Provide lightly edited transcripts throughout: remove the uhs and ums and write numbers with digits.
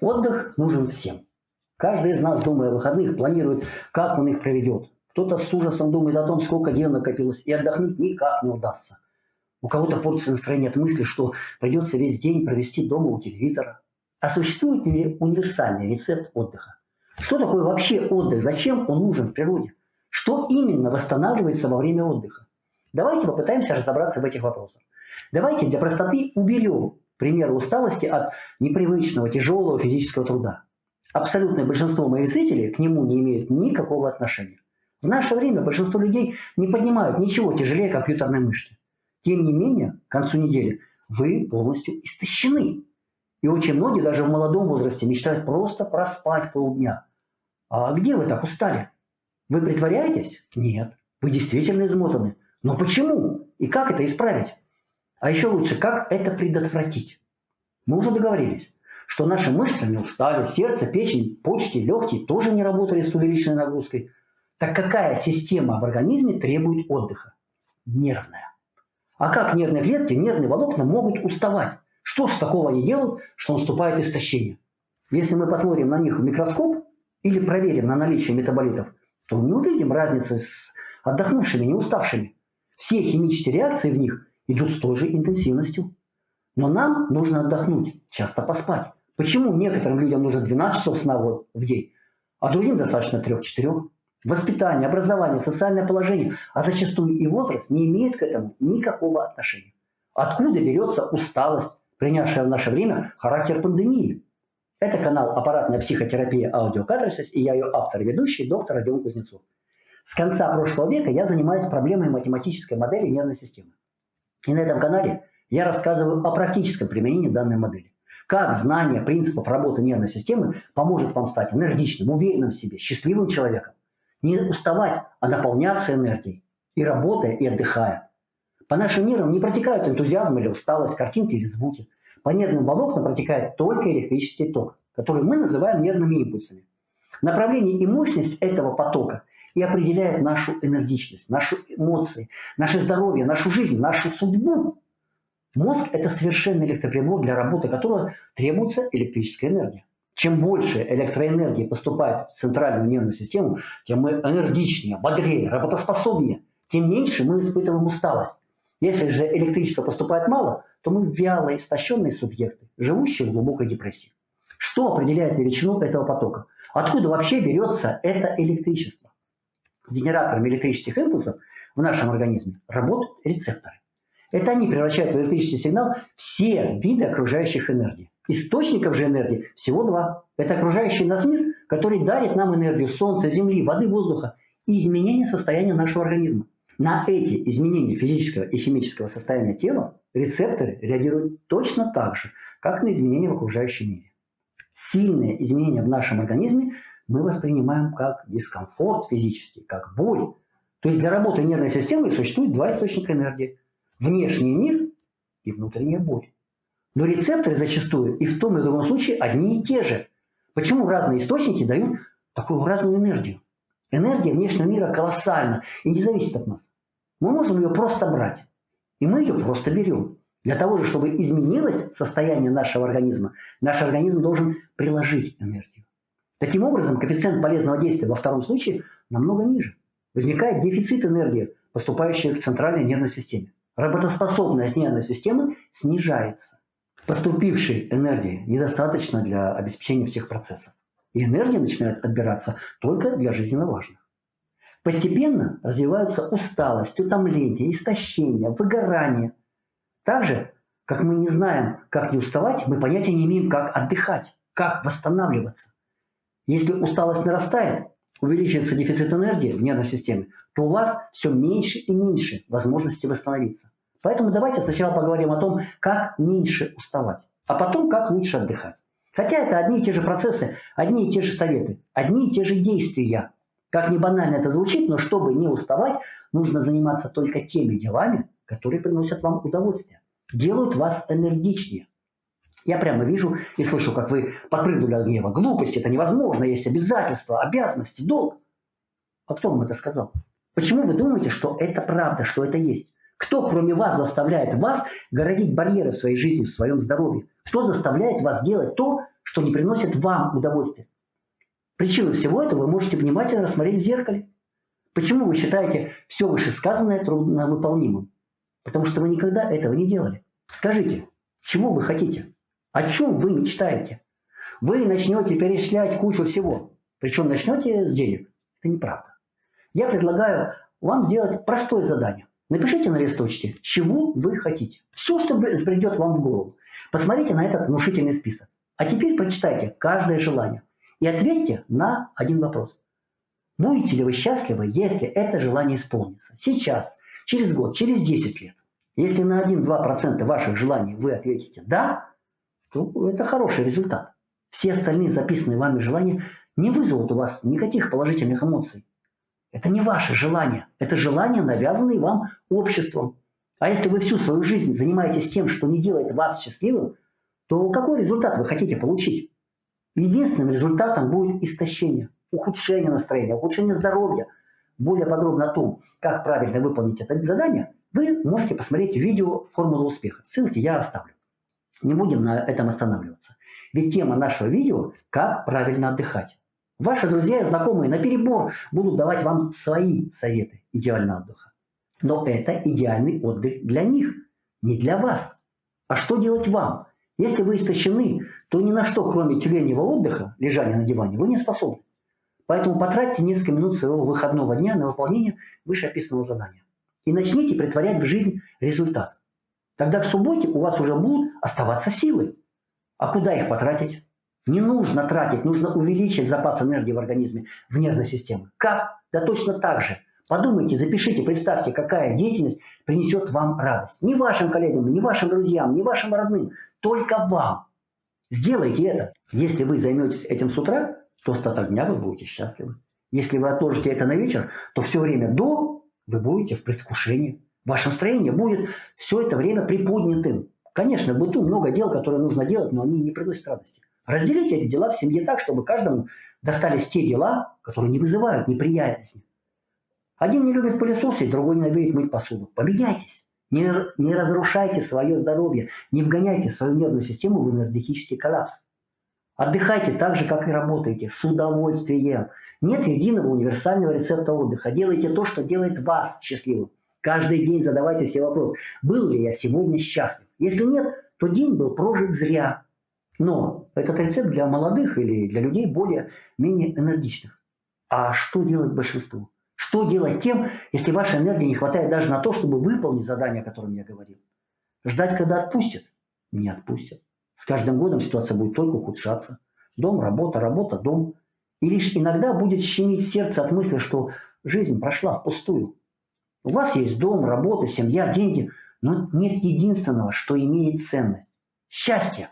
Отдых нужен всем. Каждый из нас, думая о выходных, планирует, как он их проведет. Кто-то с ужасом думает о том, сколько дел накопилось, и отдохнуть никак не удастся. У кого-то портится настроение от мысли, что придется весь день провести дома у телевизора. А существует ли универсальный рецепт отдыха? Что такое вообще отдых? Зачем он нужен в природе? Что именно восстанавливается во время отдыха? Давайте попытаемся разобраться в этих вопросах. Давайте для простоты уберем примеры усталости от непривычного, тяжелого физического труда. Абсолютное большинство моих зрителей к нему не имеют никакого отношения. В наше время большинство людей не поднимают ничего тяжелее компьютерной мышцы. Тем не менее, к концу недели вы полностью истощены. И очень многие даже в молодом возрасте мечтают просто проспать полдня. А где вы так устали? Вы притворяетесь? Нет. Вы действительно измотаны. Но почему? И как это исправить? А еще лучше, как это предотвратить? Мы уже договорились, что наши мышцы не устали, сердце, печень, почки, легкие тоже не работали с увеличенной нагрузкой. Так какая система в организме требует отдыха? Нервная. А как нервные клетки, нервные волокна могут уставать? Что ж такого они делают, что наступает истощение? Если мы посмотрим на них в микроскоп или проверим на наличие метаболитов, то не увидим разницы с отдохнувшими, не уставшими. Все химические реакции в них идут с той же интенсивностью. Но нам нужно отдохнуть, часто поспать. Почему некоторым людям нужно 12 часов сна в день, а другим достаточно 3-4? Воспитание, образование, социальное положение, а зачастую и возраст не имеют к этому никакого отношения. Откуда берется усталость, принявшая в наше время характер пандемии? Это канал «Аппаратная психотерапия Аудиокатарсис» и я ее автор и ведущий, доктор Родион Кузнецов. С конца прошлого века я занимаюсь проблемой математической модели нервной системы. И на этом канале я рассказываю о практическом применении данной модели. Как знание принципов работы нервной системы поможет вам стать энергичным, уверенным в себе, счастливым человеком. Не уставать, а наполняться энергией. И работая, и отдыхая. По нашим нервам не протекают энтузиазм или усталость, картинки или звуки. По нервным волокнам протекает только электрический ток, который мы называем нервными импульсами. Направление и мощность этого потока и определяет нашу энергичность, наши эмоции, наше здоровье, нашу жизнь, нашу судьбу. Мозг – это совершенный электроприбор, для работы которого требуется электрическая энергия. Чем больше электроэнергии поступает в центральную нервную систему, тем мы энергичнее, бодрее, работоспособнее, тем меньше мы испытываем усталость. Если же электричества поступает мало, то мы вялые, истощенные субъекты, живущие в глубокой депрессии. Что определяет величину этого потока? Откуда вообще берется это электричество? Генераторами электрических импульсов в нашем организме работают рецепторы. Это они превращают в электрический сигнал все виды окружающих энергий. Источников же энергии всего два. Это окружающий нас мир, который дарит нам энергию солнца, земли, воды, воздуха и изменение состояния нашего организма. На эти изменения физического и химического состояния тела рецепторы реагируют точно так же, как на изменения в окружающем мире. Сильные изменения в нашем организме мы воспринимаем как дискомфорт физический, как боль. То есть для работы нервной системы существует два источника энергии. Внешний мир и внутренняя боль. Но рецепторы зачастую и в том и в другом случае одни и те же. Почему разные источники дают такую разную энергию? Энергия внешнего мира колоссальна и не зависит от нас. Мы можем ее просто брать. И мы ее просто берем. Для того же, чтобы изменилось состояние нашего организма, наш организм должен приложить энергию. Таким образом, коэффициент полезного действия во втором случае намного ниже. Возникает дефицит энергии, поступающей к центральной нервной системе. Работоспособность нервной системы снижается. Поступившей энергии недостаточно для обеспечения всех процессов. И энергия начинает отбираться только для жизненно важных. Постепенно развиваются усталость, утомление, истощение, выгорание. Так же, как мы не знаем, как не уставать, мы понятия не имеем, как отдыхать, как восстанавливаться. Если усталость нарастает, увеличивается дефицит энергии в нервной системе, то у вас все меньше и меньше возможности восстановиться. Поэтому давайте сначала поговорим о том, как меньше уставать, а потом, как лучше отдыхать. Хотя это одни и те же процессы, одни и те же советы, одни и те же действия. Как ни банально это звучит, но чтобы не уставать, нужно заниматься только теми делами, которые приносят вам удовольствие, делают вас энергичнее. Я прямо вижу и слышу, как вы подпрыгнули от гнева. Глупости, это невозможно, есть обязательства, обязанности, долг. А кто вам это сказал? Почему вы думаете, что это правда, что это есть? Кто, кроме вас, заставляет вас городить барьеры в своей жизни, в своем здоровье? Кто заставляет вас делать то, что не приносит вам удовольствия. Причину всего этого вы можете внимательно рассмотреть в зеркале. Почему вы считаете все вышесказанное трудновыполнимым? Потому что вы никогда этого не делали. Скажите, чего вы хотите? О чем вы мечтаете? Вы начнете перечислять кучу всего. Причем начнете с денег. Это неправда. Я предлагаю вам сделать простое задание. Напишите на листочке, чего вы хотите. Все, что взбредет вам в голову. Посмотрите на этот внушительный список. А теперь прочитайте каждое желание. И ответьте на один вопрос. Будете ли вы счастливы, если это желание исполнится? Сейчас, через год, через 10 лет. Если на 1-2% ваших желаний вы ответите «да», то это хороший результат. Все остальные записанные вами желания не вызовут у вас никаких положительных эмоций. Это не ваши желания. Это желания, навязанные вам обществом. А если вы всю свою жизнь занимаетесь тем, что не делает вас счастливым, то какой результат вы хотите получить? Единственным результатом будет истощение, ухудшение настроения, ухудшение здоровья. Более подробно о том, как правильно выполнить это задание, вы можете посмотреть видео «Формула успеха». Ссылки я оставлю. Не будем на этом останавливаться. Ведь тема нашего видео – как правильно отдыхать. Ваши друзья и знакомые наперебор будут давать вам свои советы идеального отдыха. Но это идеальный отдых для них, не для вас. А что делать вам? Если вы истощены, то ни на что, кроме тюленевого отдыха, лежания на диване, вы не способны. Поэтому потратьте несколько минут своего выходного дня на выполнение вышеописанного задания. И начните претворять в жизнь результат. Тогда к субботе у вас уже будут оставаться силы. А куда их потратить? Не нужно тратить, нужно увеличить запас энергии в организме, в нервной системе. Как? Да точно так же. Подумайте, запишите, представьте, какая деятельность принесет вам радость. Не вашим коллегам, не вашим друзьям, не вашим родным, только вам. Сделайте это. Если вы займетесь этим с утра, то остаток дня вы будете счастливы. Если вы отложите это на вечер, то все время до вы будете в предвкушении. Ваше настроение будет все это время приподнятым. Конечно, в быту много дел, которые нужно делать, но они не приносят радости. Разделите эти дела в семье так, чтобы каждому достались те дела, которые не вызывают неприязни. Один не любит пылесосить, другой ненавидит мыть посуду. Поменяйтесь. Не разрушайте свое здоровье, не вгоняйте свою нервную систему в энергетический коллапс. Отдыхайте так же, как и работаете, с удовольствием. Нет единого универсального рецепта отдыха. Делайте то, что делает вас счастливым. Каждый день задавайте себе вопрос, был ли я сегодня счастлив. Если нет, то день был прожит зря. Но этот рецепт для молодых или для людей более-менее энергичных. А что делать большинству? Что делать тем, если вашей энергии не хватает даже на то, чтобы выполнить задание, о котором я говорил? Ждать, когда отпустят? Не отпустят. С каждым годом ситуация будет только ухудшаться. Дом, работа, работа, дом. И лишь иногда будет щемить сердце от мысли, что жизнь прошла впустую. У вас есть дом, работа, семья, деньги, но нет единственного, что имеет ценность. Счастье.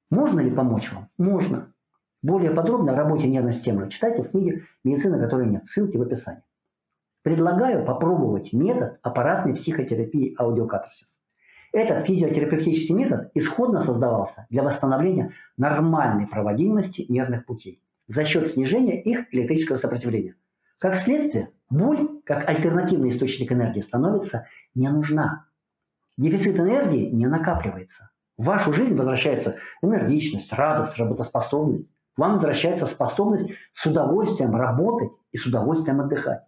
Можно ли помочь вам? Можно. Более подробно о работе нервной системы читайте в книге «Медицина, которой нет». Ссылки в описании. Предлагаю попробовать метод аппаратной психотерапии аудиокатарсис. Этот физиотерапевтический метод исходно создавался для восстановления нормальной проводимости нервных путей за счет снижения их электрического сопротивления. Как следствие, боль, как альтернативный источник энергии, становится не нужна. Дефицит энергии не накапливается. В вашу жизнь возвращается энергичность, радость, работоспособность. К вам возвращается способность с удовольствием работать и с удовольствием отдыхать.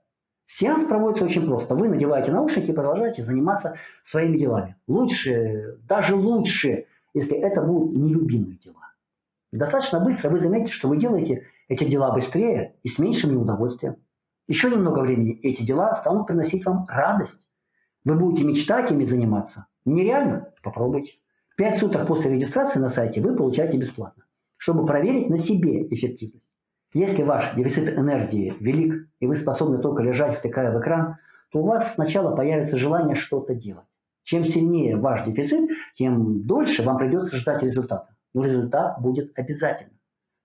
Сеанс проводится очень просто. Вы надеваете наушники и продолжаете заниматься своими делами. Лучше, даже лучше, если это будут нелюбимые дела. Достаточно быстро вы заметите, что вы делаете эти дела быстрее и с меньшим неудовольствием. Еще немного времени эти дела станут приносить вам радость. Вы будете мечтать ими заниматься. Нереально? Попробуйте. 5 суток после регистрации на сайте вы получаете бесплатно, чтобы проверить на себе эффективность. Если ваш дефицит энергии велик, и вы способны только лежать, втыкая в экран, то у вас сначала появится желание что-то делать. Чем сильнее ваш дефицит, тем дольше вам придется ждать результата. Но результат будет обязательно.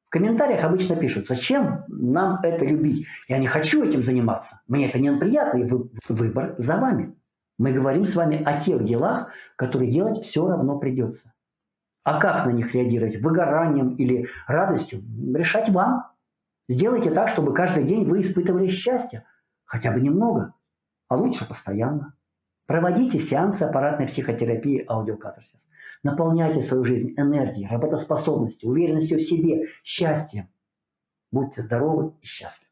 В комментариях обычно пишут, зачем нам это любить? Я не хочу этим заниматься. Мне это неприятно, и выбор за вами. Мы говорим с вами о тех делах, которые делать все равно придется. А как на них реагировать? Выгоранием или радостью? Решать вам. Сделайте так, чтобы каждый день вы испытывали счастье. Хотя бы немного. А лучше постоянно. Проводите сеансы аппаратной психотерапии аудиокатарсис. Наполняйте свою жизнь энергией, работоспособностью, уверенностью в себе, счастьем. Будьте здоровы и счастливы.